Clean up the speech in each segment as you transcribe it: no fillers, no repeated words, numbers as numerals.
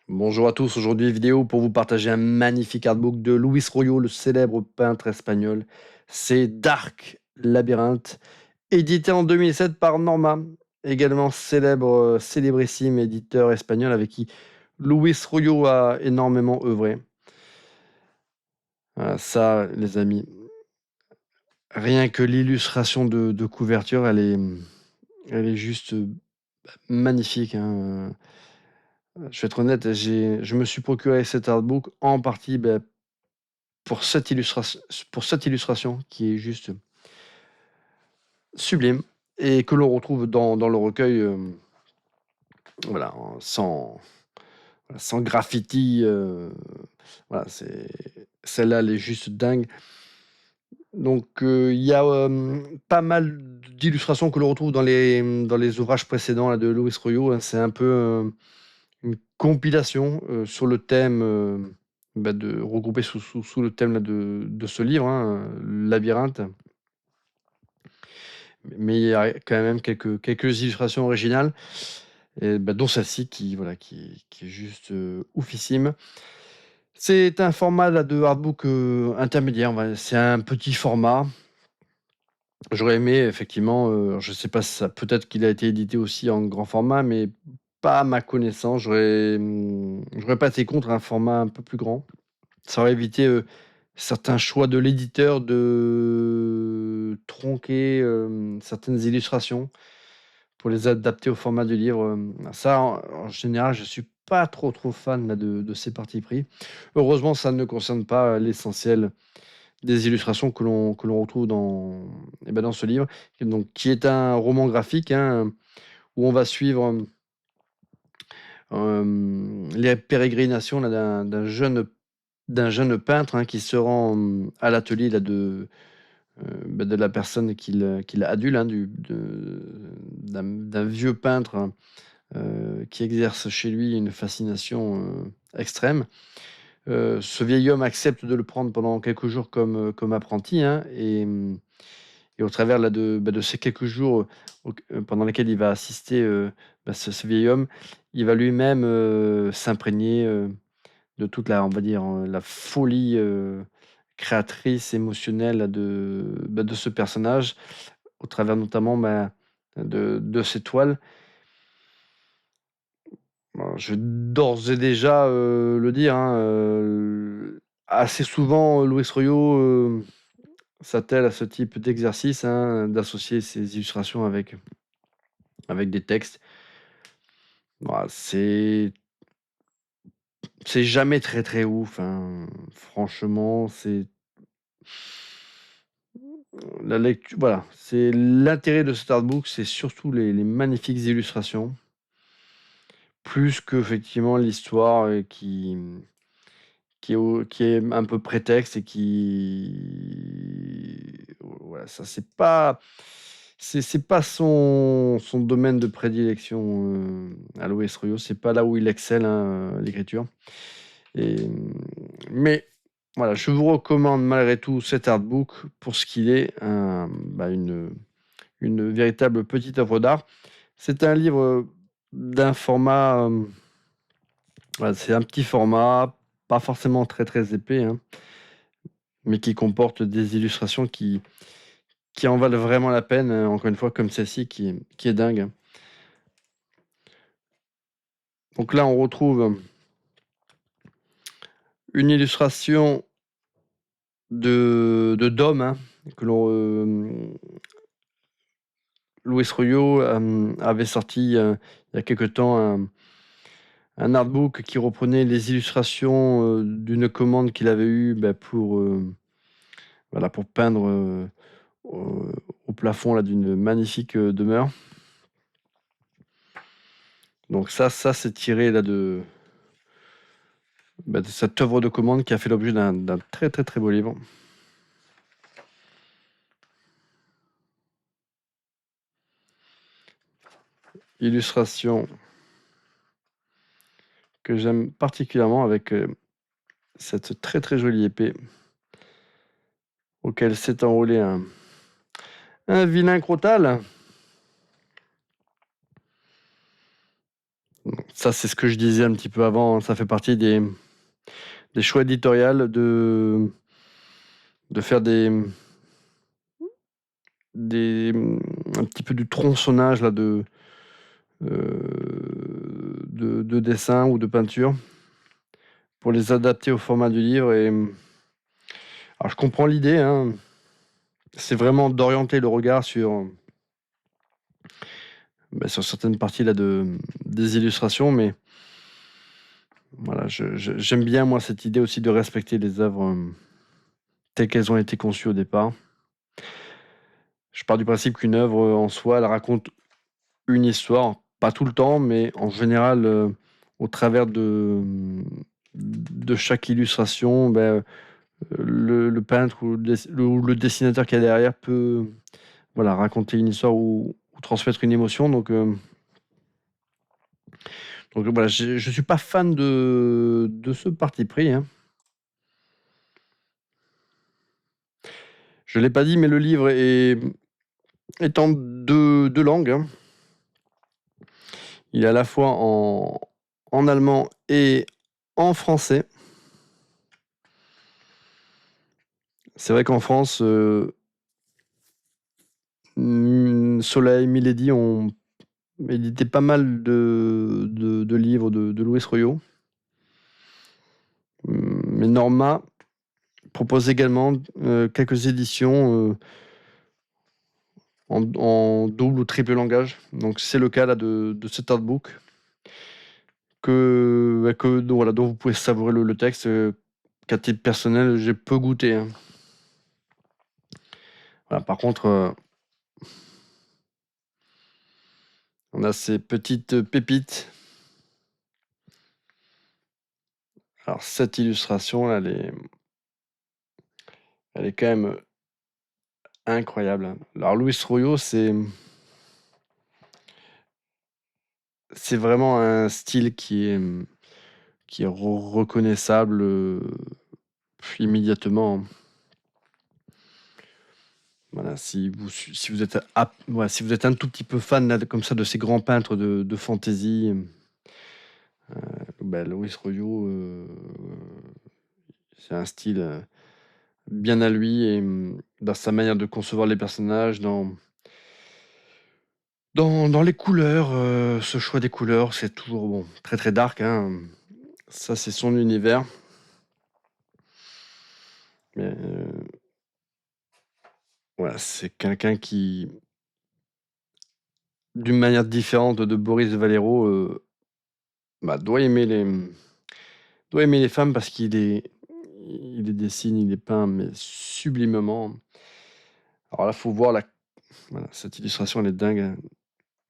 Bonjour à tous, aujourd'hui vidéo pour vous partager un magnifique artbook de Luis Royo, le célèbre peintre espagnol. C'est Dark Labyrinthe, édité en 2007 par Norma, également célébrissime éditeur espagnol avec qui Luis Royo a énormément œuvré. Voilà, ça, les amis, rien que l'illustration de couverture, elle est juste magnifique, hein. Je vais être honnête, je me suis procuré cet artbook en partie pour cette illustration qui est juste sublime et que l'on retrouve dans le recueil, voilà, sans graffiti, voilà, celle-là, elle est juste dingue. Donc, il y a, pas mal d'illustrations que l'on retrouve dans les ouvrages précédents là de Luis Royo, hein. C'est un peu, une compilation, sur le thème, de regroupé sous le thème là de ce livre, hein, Labyrinthe. Mais il y a quand même quelques illustrations originales et dont celle-ci qui, voilà, qui est juste, oufissime. C'est un format là de artbook, intermédiaire, c'est un petit format. J'aurais aimé effectivement, je sais pas si ça peut-être qu'il a été édité aussi en grand format, mais pas à ma connaissance. J'aurais pas été contre un format un peu plus grand. Ça aurait évité, certains choix de l'éditeur de tronquer, certaines illustrations pour les adapter au format du livre, ça en général, je suis pas trop fan là de ces partis pris. Heureusement, ça ne concerne pas l'essentiel des illustrations que l'on retrouve dans ce livre, et donc qui est un roman graphique, hein, où on va suivre, les pérégrinations là d'un jeune peintre, hein, qui se rend, à l'atelier là de la personne qu'il adule, hein, d'un vieux peintre, hein, qui exerce chez lui une fascination, extrême. Ce vieil homme accepte de le prendre pendant quelques jours comme apprenti, hein, et au travers là de ces quelques jours, pendant lesquels il va assister, ce vieil homme, il va lui-même, s'imprégner, de toute la on va dire, la folie, créatrice, émotionnelle de ce personnage, au travers notamment, de ses toiles. Je vais d'ores et déjà, le dire, hein, assez souvent, Luis Royo, s'attelle à ce type d'exercice, hein, d'associer ses illustrations avec des textes. Bah, c'est jamais très, très ouf, hein, franchement, c'est la lecture, voilà, c'est l'intérêt de cet artbook, c'est surtout les magnifiques illustrations, plus qu'effectivement l'histoire, qui est un peu prétexte et voilà, ça c'est pas son domaine de prédilection, Aloïs Rio, c'est pas là où il excelle, hein, l'écriture, mais voilà, je vous recommande malgré tout cet artbook pour ce qu'il est, une véritable petite œuvre d'art. C'est un livre, d'un format, voilà, c'est un petit format, pas forcément très, très épais, hein, mais qui comporte des illustrations qui en valent vraiment la peine, encore une fois, comme celle-ci qui est dingue. Donc là, on retrouve une illustration de Dom, hein, que l'on, Luis Royo, avait sorti, il y a quelque temps un artbook qui reprenait les illustrations, d'une commande qu'il avait eue, pour, voilà, pour peindre, au au plafond là d'une magnifique, demeure. Donc ça c'est tiré là de cette œuvre de commande qui a fait l'objet d'un très, très, très beau livre. Illustration que j'aime particulièrement avec, cette très, très jolie épée auquel s'est enroulé un vilain crotal. Ça, c'est ce que je disais un petit peu avant, hein, ça fait partie des choix éditoriales de faire un petit peu du tronçonnage là de dessin ou de peinture pour les adapter au format du livre. Et alors je comprends l'idée, hein, c'est vraiment d'orienter le regard sur sur certaines parties là des illustrations, mais voilà, j'aime bien moi cette idée aussi de respecter les œuvres telles qu'elles ont été conçues au départ. Je pars du principe qu'une œuvre en soi, elle raconte une histoire, pas tout le temps, mais en général, au travers de chaque illustration, le peintre ou le dessinateur qui est derrière peut, voilà, raconter une histoire ou transmettre une émotion. Donc voilà, je suis pas fan de ce parti pris, hein. Je l'ai pas dit, mais le livre est en 2 langues, hein. Il est à la fois en allemand et en français. C'est vrai qu'en France, Soleil, Milady ont édité pas mal de livres de Louis Royot. Mais Norma propose également, quelques éditions, en double ou triple langage. Donc c'est le cas là de cet artbook dont voilà, dont vous pouvez savourer le texte, qu'à titre personnel, j'ai peu goûté, hein. Voilà, par contre, on a ces petites pépites. Alors cette illustration là, elle est quand même incroyable, hein. Alors Louis Royot, c'est vraiment un style qui est reconnaissable, immédiatement. Voilà, si vous êtes ouais, si vous êtes un tout petit peu fan là, comme ça de ces grands peintres de fantaisie, Louis Royot, c'est un style, bien à lui. Et dans sa manière de concevoir les personnages, dans les couleurs, ce choix des couleurs, c'est toujours bon, très, très dark, hein. Ça, c'est son univers. Mais, voilà, c'est quelqu'un qui, d'une manière différente de Boris Vallejo, doit aimer les femmes parce il les dessine, il les peint, mais sublimement. Alors là, faut voir voilà, cette illustration, elle est dingue, hein.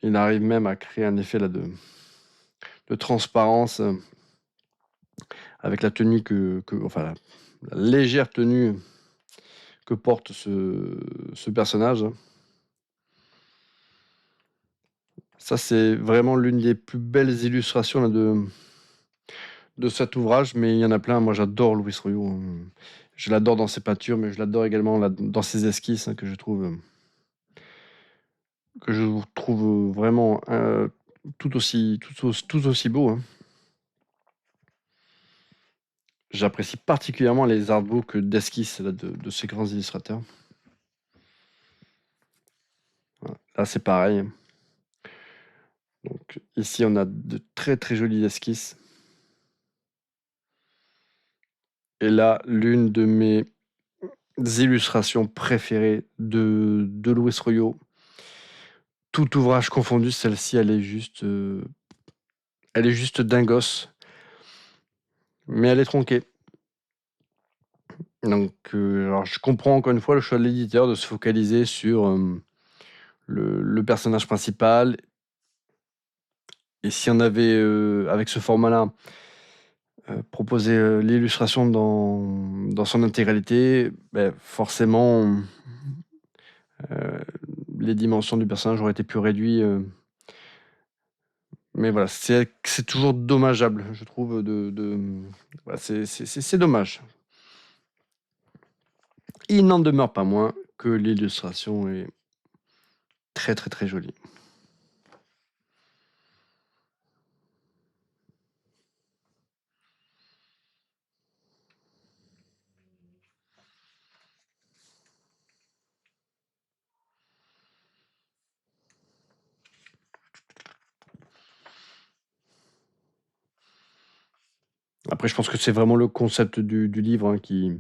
Il arrive même à créer un effet là de transparence, avec la tenue enfin la légère tenue que porte ce personnage. Ça, c'est vraiment l'une des plus belles illustrations là de cet ouvrage, mais il y en a plein. Moi, j'adore Louis Royot, hein. Je l'adore dans ses peintures, mais je l'adore également là dans ses esquisses, hein, que je trouve vraiment, tout aussi beau, hein. J'apprécie particulièrement les artbooks d'esquisses là de ces grands illustrateurs. Voilà. Là, c'est pareil. Donc ici, on a de très, très jolies esquisses. Et là, l'une de mes illustrations préférées de Louis Royot. Tout ouvrage confondu, celle-ci, elle est juste dingos, mais elle est tronquée. Donc, alors je comprends encore une fois le choix de l'éditeur de se focaliser sur le personnage principal. Et si on avait, avec ce format-là, proposé l'illustration dans son intégralité, forcément, euh, les dimensions du personnage auraient été plus réduites. Mais voilà, c'est toujours dommageable, je trouve, voilà, c'est dommage. Il n'en demeure pas moins que l'illustration est très, très, très jolie. Après, je pense que c'est vraiment le concept du livre, hein, qui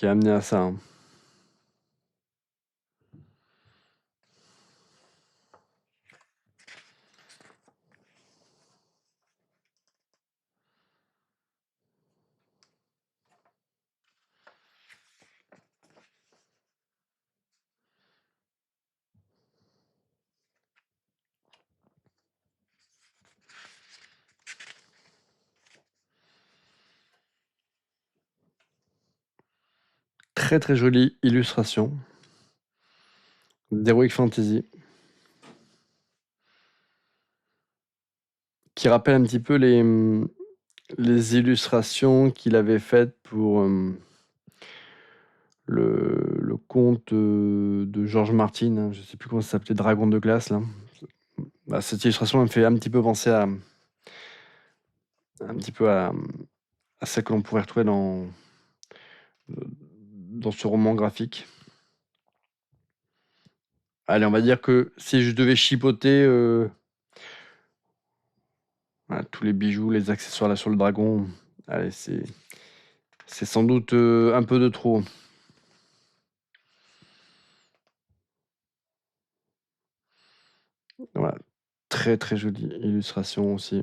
a amené à ça, hein. Très, très jolie illustration d'Heroic Fantasy, qui rappelle un petit peu les illustrations qu'il avait faites pour, le conte, de George Martin, hein, je sais plus comment ça s'appelait, Dragon de glace là. Bah, cette illustration, elle me fait un petit peu penser à un petit peu à celle que l'on pourrait retrouver dans ce roman graphique. Allez, on va dire que si je devais chipoter, voilà, tous les bijoux, les accessoires là sur le dragon, allez, c'est sans doute, un peu de trop. Voilà, très, très jolie illustration aussi.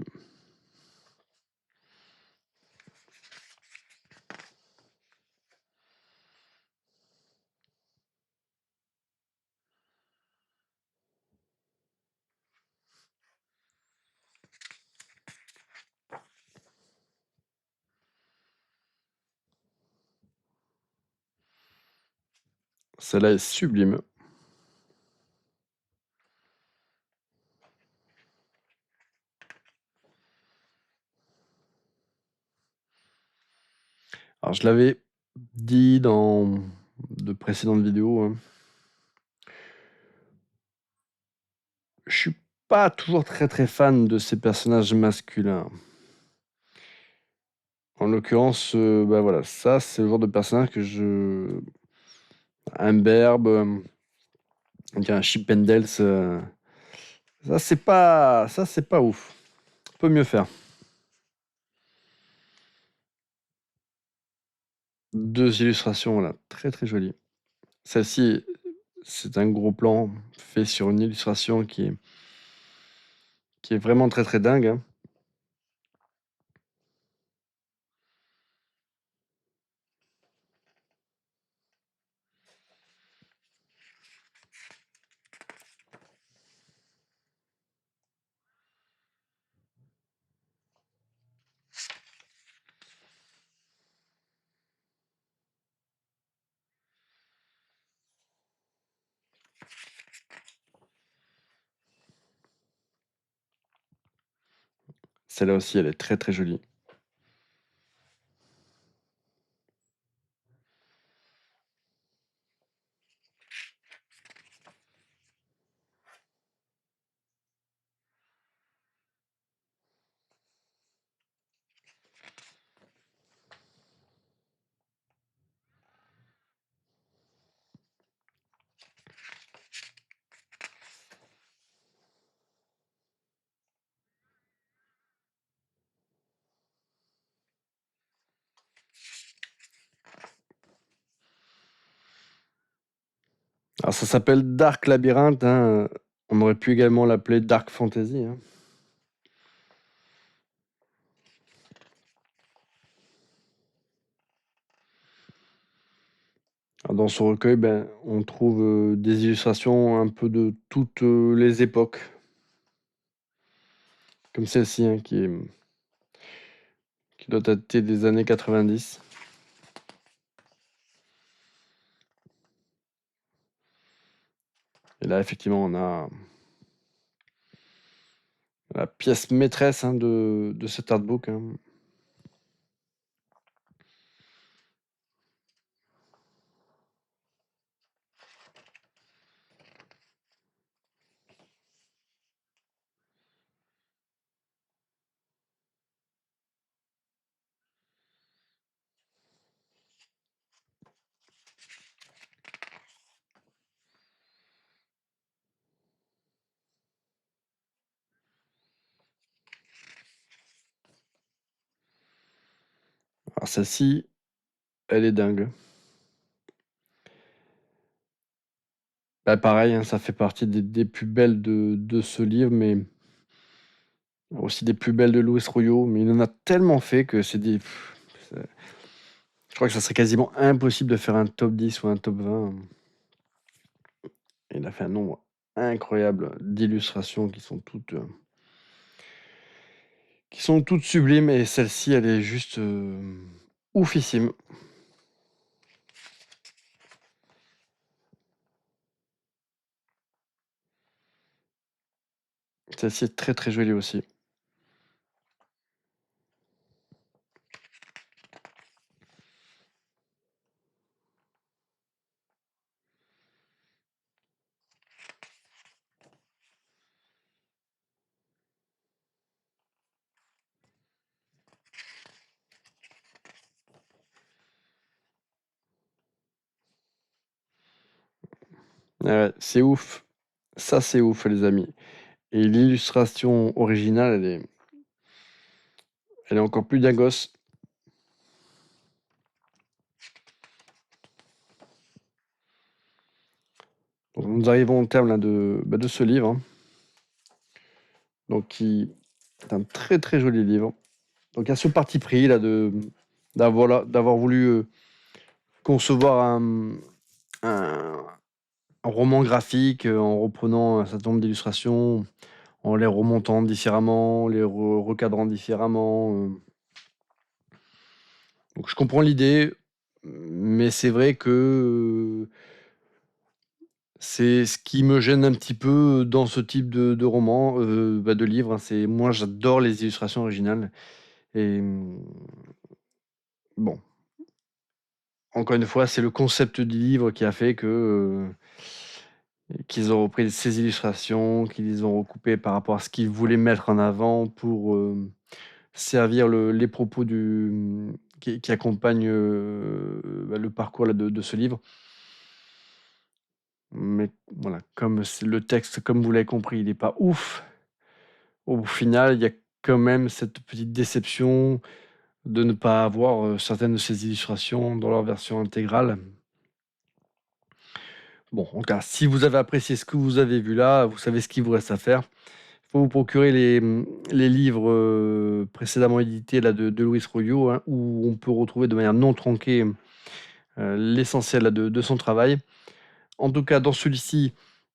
Celle-là est sublime. Alors je l'avais dit dans de précédentes vidéos, hein, je suis pas toujours très, très fan de ces personnages masculins. En l'occurrence, bah, voilà, ça, c'est le genre de personnage que un Berbe, on dirait un Chippendales, ça, c'est pas ouf. On peut mieux faire. 2 illustrations, voilà, très, très jolies. Celle-ci, c'est un gros plan fait sur une illustration qui est vraiment très, très dingue, hein. Celle-là aussi, elle est très, très jolie. Alors ça s'appelle Dark Labyrinth, hein, on aurait pu également l'appeler Dark Fantasy, hein. Alors dans ce recueil, ben, on trouve, des illustrations un peu de toutes, les époques, comme celle-ci, hein, qui doit dater des années 90. Et là, effectivement, on a la pièce maîtresse, hein, de cet artbook, hein. Alors celle-ci, elle est dingue. Bah, pareil, hein, ça fait partie des plus belles de ce livre, mais aussi des plus belles de Louis Royo, mais il en a tellement fait que c'est je crois que ça serait quasiment impossible de faire un top 10 ou un top 20. Il a fait un nombre incroyable d'illustrations qui sont toutes sublimes et celle-ci, elle est juste, oufissime. Celle-ci est très, très jolie aussi. Ouais, c'est ouf. Ça, c'est ouf, les amis. Et l'illustration originale, elle est encore plus dingos. Donc nous arrivons au terme là de ce livre, hein. Donc qui est un très, très joli livre. Donc il y a ce parti pris là d'avoir voulu, concevoir un roman graphique, en reprenant un certain nombre d'illustrations, en les remontant différemment, les recadrant différemment, donc je comprends l'idée, mais c'est vrai que, c'est ce qui me gêne un petit peu dans ce type de roman, de livre, hein. C'est moi j'adore les illustrations originales et bon, encore une fois, c'est le concept du livre qui a fait qu'ils ont repris ces illustrations, qu'ils les ont recoupées par rapport à ce qu'ils voulaient mettre en avant pour, servir les propos qui accompagnent, le parcours là de ce livre. Mais voilà, comme c'est le texte, comme vous l'avez compris, il est pas ouf, au final, il y a quand même cette petite déception de ne pas avoir, certaines de ces illustrations dans leur version intégrale. Bon, en tout cas, si vous avez apprécié ce que vous avez vu là, vous savez ce qu'il vous reste à faire. Il faut vous procurer les livres, précédemment édités là de Louis Royo, hein, où on peut retrouver de manière non tronquée, l'essentiel là de son travail. En tout cas, dans celui-ci,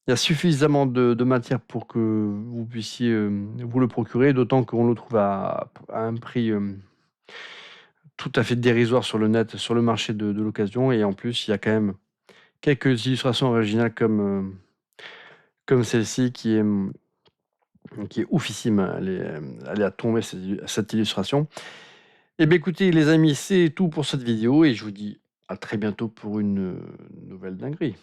il y a suffisamment de matière pour que vous puissiez, vous le procurer, d'autant qu'on le trouve à un prix, tout à fait dérisoire sur le net, sur le marché de l'occasion et en plus, il y a quand même quelques illustrations originales comme celle-ci qui est oufissime. Elle est à tomber cette illustration. Eh bien écoutez les amis, c'est tout pour cette vidéo et je vous dis à très bientôt pour une, nouvelle dinguerie.